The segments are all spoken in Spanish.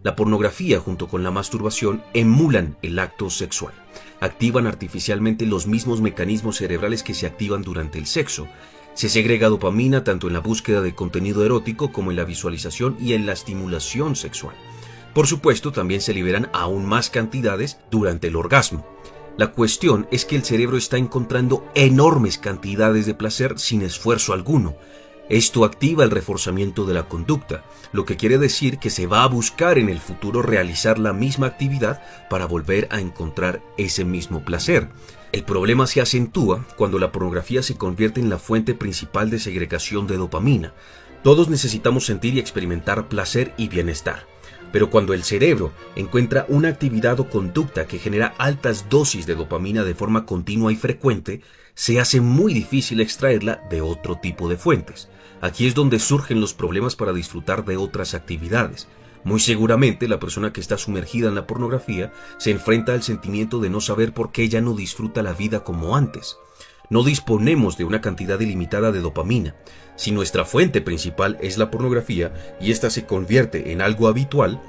La pornografía junto con la masturbación emulan el acto sexual. Activan artificialmente los mismos mecanismos cerebrales que se activan durante el sexo. Se segrega dopamina tanto en la búsqueda de contenido erótico como en la visualización y en la estimulación sexual. Por supuesto, también se liberan aún más cantidades durante el orgasmo. La cuestión es que el cerebro está encontrando enormes cantidades de placer sin esfuerzo alguno. Esto activa el reforzamiento de la conducta, lo que quiere decir que se va a buscar en el futuro realizar la misma actividad para volver a encontrar ese mismo placer. El problema se acentúa cuando la pornografía se convierte en la fuente principal de segregación de dopamina. Todos necesitamos sentir y experimentar placer y bienestar. Pero cuando el cerebro encuentra una actividad o conducta que genera altas dosis de dopamina de forma continua y frecuente, se hace muy difícil extraerla de otro tipo de fuentes. Aquí es donde surgen los problemas para disfrutar de otras actividades. Muy seguramente la persona que está sumergida en la pornografía se enfrenta al sentimiento de no saber por qué ya no disfruta la vida como antes. No disponemos de una cantidad ilimitada de dopamina. Si nuestra fuente principal es la pornografía y ésta se convierte en algo habitual,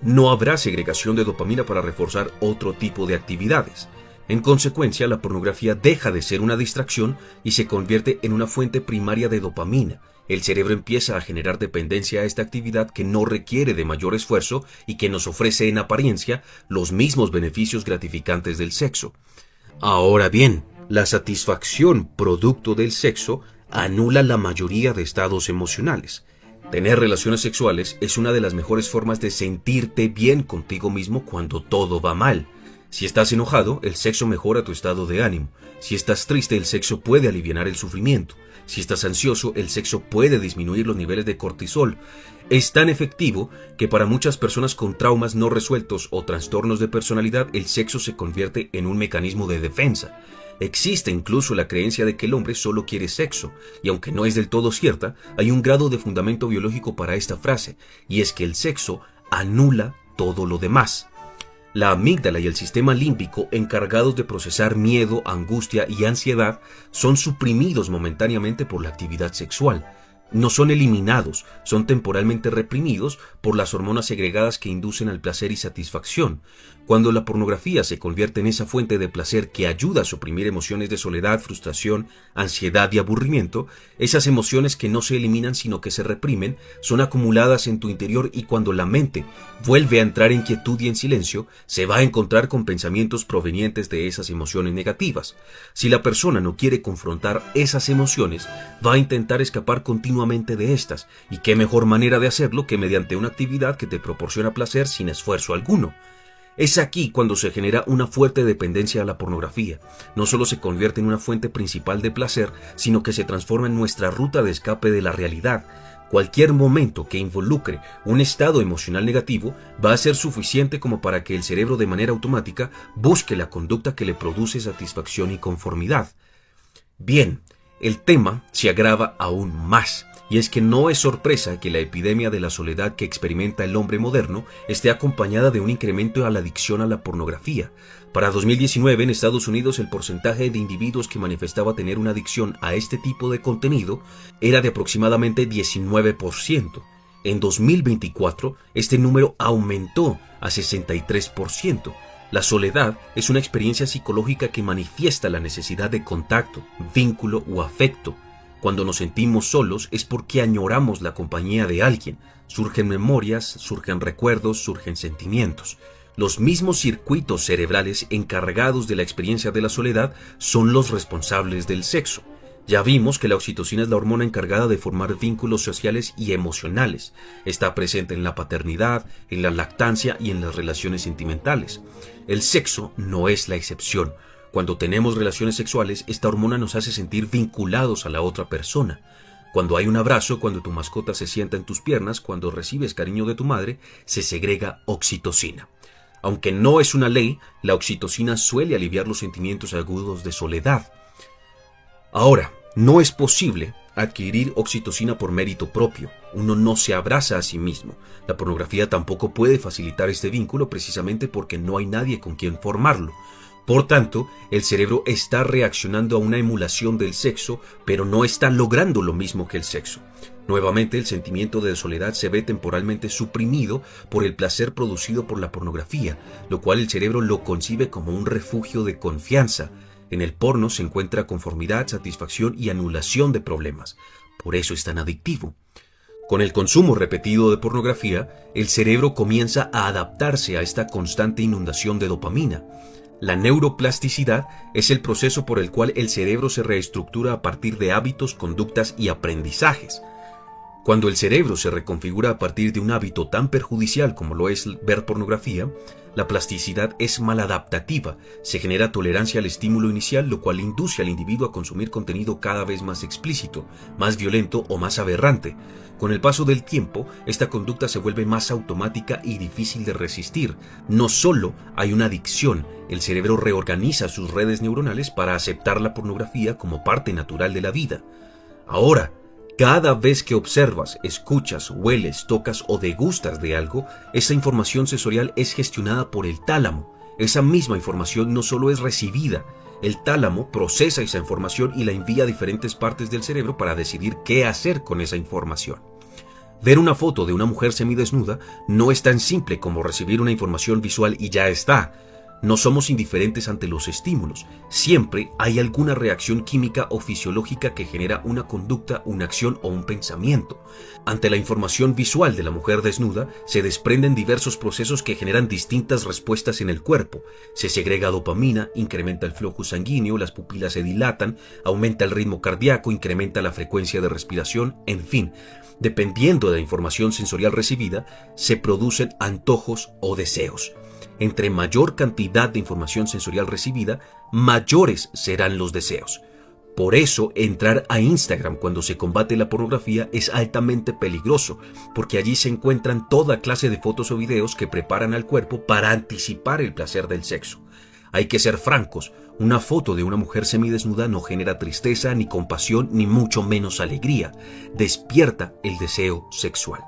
no habrá segregación de dopamina para reforzar otro tipo de actividades. En consecuencia, la pornografía deja de ser una distracción y se convierte en una fuente primaria de dopamina. El cerebro empieza a generar dependencia a esta actividad que no requiere de mayor esfuerzo y que nos ofrece en apariencia los mismos beneficios gratificantes del sexo. Ahora bien, la satisfacción producto del sexo anula la mayoría de estados emocionales. Tener relaciones sexuales es una de las mejores formas de sentirte bien contigo mismo cuando todo va mal. Si estás enojado, el sexo mejora tu estado de ánimo. Si estás triste, el sexo puede aliviar el sufrimiento. Si estás ansioso, el sexo puede disminuir los niveles de cortisol. Es tan efectivo que para muchas personas con traumas no resueltos o trastornos de personalidad, el sexo se convierte en un mecanismo de defensa. Existe incluso la creencia de que el hombre solo quiere sexo, y aunque no es del todo cierta, hay un grado de fundamento biológico para esta frase, y es que el sexo anula todo lo demás. La amígdala y el sistema límbico, encargados de procesar miedo, angustia y ansiedad, son suprimidos momentáneamente por la actividad sexual. No son eliminados, son temporalmente reprimidos por las hormonas segregadas que inducen al placer y satisfacción. Cuando la pornografía se convierte en esa fuente de placer que ayuda a suprimir emociones de soledad, frustración, ansiedad y aburrimiento, esas emociones que no se eliminan sino que se reprimen, son acumuladas en tu interior y cuando la mente vuelve a entrar en quietud y en silencio, se va a encontrar con pensamientos provenientes de esas emociones negativas. Si la persona no quiere confrontar esas emociones, va a intentar escapar continuamente de estas, y qué mejor manera de hacerlo que mediante una actividad que te proporciona placer sin esfuerzo alguno. Es aquí cuando se genera una fuerte dependencia a la pornografía. No solo se convierte en una fuente principal de placer, sino que se transforma en nuestra ruta de escape de la realidad. Cualquier momento que involucre un estado emocional negativo va a ser suficiente como para que el cerebro de manera automática busque la conducta que le produce satisfacción y conformidad. Bien, el tema se agrava aún más. Y es que no es sorpresa que la epidemia de la soledad que experimenta el hombre moderno esté acompañada de un incremento a la adicción a la pornografía. Para 2019 en Estados Unidos el porcentaje de individuos que manifestaba tener una adicción a este tipo de contenido era de aproximadamente 19%. En 2024 este número aumentó a 63%. La soledad es una experiencia psicológica que manifiesta la necesidad de contacto, vínculo o afecto. Cuando nos sentimos solos es porque añoramos la compañía de alguien. Surgen memorias, surgen recuerdos, surgen sentimientos. Los mismos circuitos cerebrales encargados de la experiencia de la soledad son los responsables del sexo. Ya vimos que la oxitocina es la hormona encargada de formar vínculos sociales y emocionales. Está presente en la paternidad, en la lactancia y en las relaciones sentimentales. El sexo no es la excepción. Cuando tenemos relaciones sexuales, esta hormona nos hace sentir vinculados a la otra persona. Cuando hay un abrazo, cuando tu mascota se sienta en tus piernas, cuando recibes cariño de tu madre, se segrega oxitocina. Aunque no es una ley, la oxitocina suele aliviar los sentimientos agudos de soledad. Ahora, no es posible adquirir oxitocina por mérito propio. Uno no se abraza a sí mismo. La pornografía tampoco puede facilitar este vínculo precisamente porque no hay nadie con quien formarlo. Por tanto, el cerebro está reaccionando a una emulación del sexo, pero no está logrando lo mismo que el sexo. Nuevamente, el sentimiento de soledad se ve temporalmente suprimido por el placer producido por la pornografía, lo cual el cerebro lo concibe como un refugio de confianza. En el porno se encuentra conformidad, satisfacción y anulación de problemas. Por eso es tan adictivo. Con el consumo repetido de pornografía, el cerebro comienza a adaptarse a esta constante inundación de dopamina. La neuroplasticidad es el proceso por el cual el cerebro se reestructura a partir de hábitos, conductas y aprendizajes. Cuando el cerebro se reconfigura a partir de un hábito tan perjudicial como lo es ver pornografía, la plasticidad es maladaptativa, se genera tolerancia al estímulo inicial, lo cual induce al individuo a consumir contenido cada vez más explícito, más violento o más aberrante. Con el paso del tiempo, esta conducta se vuelve más automática y difícil de resistir. No solo hay una adicción, el cerebro reorganiza sus redes neuronales para aceptar la pornografía como parte natural de la vida. Ahora, cada vez que observas, escuchas, hueles, tocas o degustas de algo, esa información sensorial es gestionada por el tálamo. Esa misma información no solo es recibida, el tálamo procesa esa información y la envía a diferentes partes del cerebro para decidir qué hacer con esa información. Ver una foto de una mujer semidesnuda no es tan simple como recibir una información visual y ya está. No somos indiferentes ante los estímulos. Siempre hay alguna reacción química o fisiológica que genera una conducta, una acción o un pensamiento. Ante la información visual de la mujer desnuda, se desprenden diversos procesos que generan distintas respuestas en el cuerpo. Se segrega dopamina, incrementa el flujo sanguíneo, las pupilas se dilatan, aumenta el ritmo cardíaco, incrementa la frecuencia de respiración, en fin. Dependiendo de la información sensorial recibida, se producen antojos o deseos. Entre mayor cantidad de información sensorial recibida, mayores serán los deseos. Por eso, entrar a Instagram cuando se combate la pornografía es altamente peligroso, porque allí se encuentran toda clase de fotos o videos que preparan al cuerpo para anticipar el placer del sexo. Hay que ser francos, una foto de una mujer semidesnuda no genera tristeza, ni compasión, ni mucho menos alegría. Despierta el deseo sexual.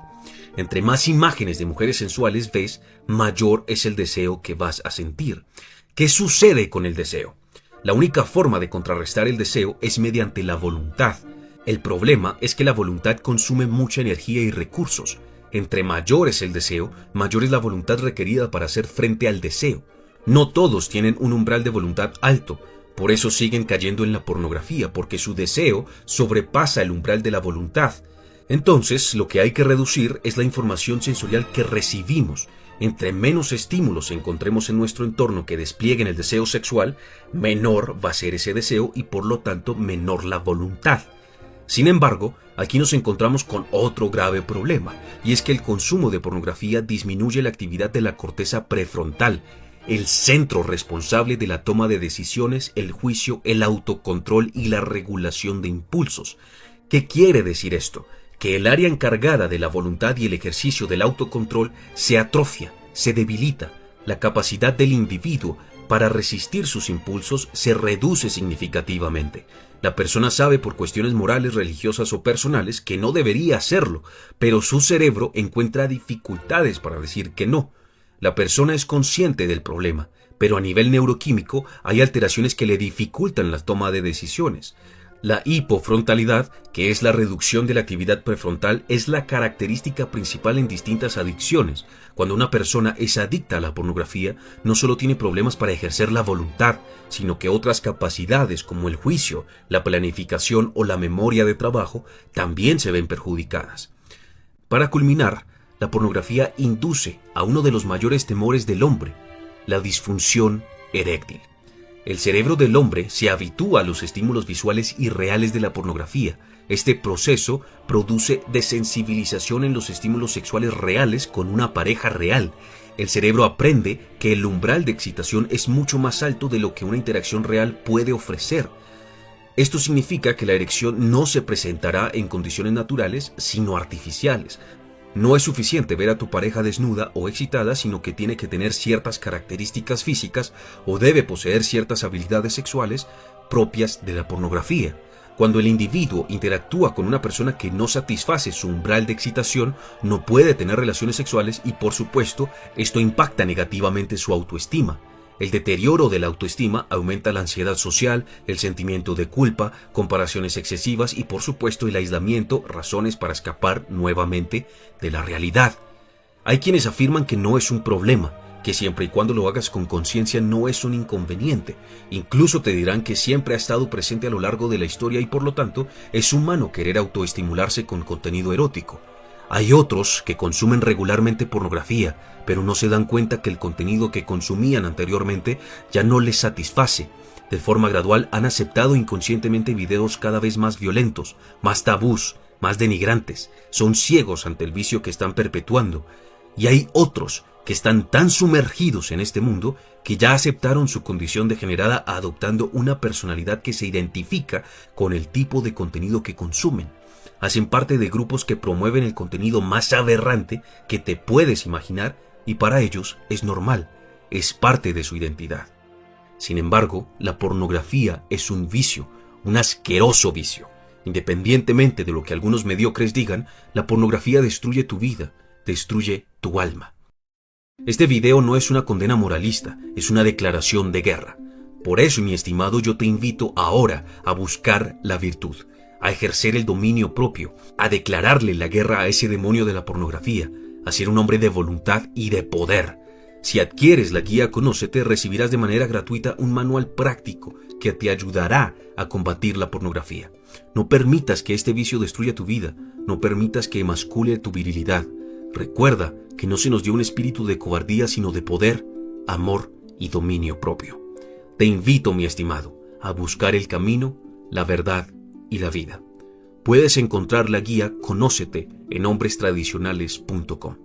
Entre más imágenes de mujeres sensuales ves, mayor es el deseo que vas a sentir. ¿Qué sucede con el deseo? La única forma de contrarrestar el deseo es mediante la voluntad. El problema es que la voluntad consume mucha energía y recursos. Entre mayor es el deseo, mayor es la voluntad requerida para hacer frente al deseo. No todos tienen un umbral de voluntad alto, por eso siguen cayendo en la pornografía, porque su deseo sobrepasa el umbral de la voluntad. Entonces, lo que hay que reducir es la información sensorial que recibimos. Entre menos estímulos encontremos en nuestro entorno que desplieguen el deseo sexual, menor va a ser ese deseo y por lo tanto menor la voluntad. Sin embargo, aquí nos encontramos con otro grave problema, y es que el consumo de pornografía disminuye la actividad de la corteza prefrontal, el centro responsable de la toma de decisiones, el juicio, el autocontrol y la regulación de impulsos. ¿Qué quiere decir esto? Que el área encargada de la voluntad y el ejercicio del autocontrol se atrofia, se debilita. La capacidad del individuo para resistir sus impulsos se reduce significativamente. La persona sabe por cuestiones morales, religiosas o personales que no debería hacerlo, pero su cerebro encuentra dificultades para decir que no. La persona es consciente del problema, pero a nivel neuroquímico hay alteraciones que le dificultan la toma de decisiones. La hipofrontalidad, que es la reducción de la actividad prefrontal, es la característica principal en distintas adicciones. Cuando una persona es adicta a la pornografía, no solo tiene problemas para ejercer la voluntad, sino que otras capacidades como el juicio, la planificación o la memoria de trabajo también se ven perjudicadas. Para culminar, la pornografía induce a uno de los mayores temores del hombre, la disfunción eréctil. El cerebro del hombre se habitúa a los estímulos visuales irreales de la pornografía. Este proceso produce desensibilización en los estímulos sexuales reales con una pareja real. El cerebro aprende que el umbral de excitación es mucho más alto de lo que una interacción real puede ofrecer. Esto significa que la erección no se presentará en condiciones naturales, sino artificiales. No es suficiente ver a tu pareja desnuda o excitada, sino que tiene que tener ciertas características físicas o debe poseer ciertas habilidades sexuales propias de la pornografía. Cuando el individuo interactúa con una persona que no satisface su umbral de excitación, no puede tener relaciones sexuales y, por supuesto, esto impacta negativamente su autoestima. El deterioro de la autoestima aumenta la ansiedad social, el sentimiento de culpa, comparaciones excesivas y por supuesto el aislamiento, razones para escapar nuevamente de la realidad. Hay quienes afirman que no es un problema, que siempre y cuando lo hagas con conciencia no es un inconveniente. Incluso te dirán que siempre ha estado presente a lo largo de la historia y por lo tanto es humano querer autoestimularse con contenido erótico. Hay otros que consumen regularmente pornografía, pero no se dan cuenta que el contenido que consumían anteriormente ya no les satisface. De forma gradual han aceptado inconscientemente videos cada vez más violentos, más tabús, más denigrantes. Son ciegos ante el vicio que están perpetuando. Y hay otros que están tan sumergidos en este mundo que ya aceptaron su condición degenerada adoptando una personalidad que se identifica con el tipo de contenido que consumen. Hacen parte de grupos que promueven el contenido más aberrante que te puedes imaginar y para ellos es normal, es parte de su identidad. Sin embargo, la pornografía es un vicio, un asqueroso vicio. Independientemente de lo que algunos mediocres digan, la pornografía destruye tu vida, destruye tu alma. Este video no es una condena moralista, es una declaración de guerra. Por eso, mi estimado, yo te invito ahora a buscar la virtud, a ejercer el dominio propio, a declararle la guerra a ese demonio de la pornografía, a ser un hombre de voluntad y de poder. Si adquieres la guía Conócete, recibirás de manera gratuita un manual práctico que te ayudará a combatir la pornografía. No permitas que este vicio destruya tu vida, no permitas que emascule tu virilidad. Recuerda que no se nos dio un espíritu de cobardía, sino de poder, amor y dominio propio. Te invito, mi estimado, a buscar el camino, la verdad y la vida. Puedes encontrar la guía Conócete en hombrestradicionales.com.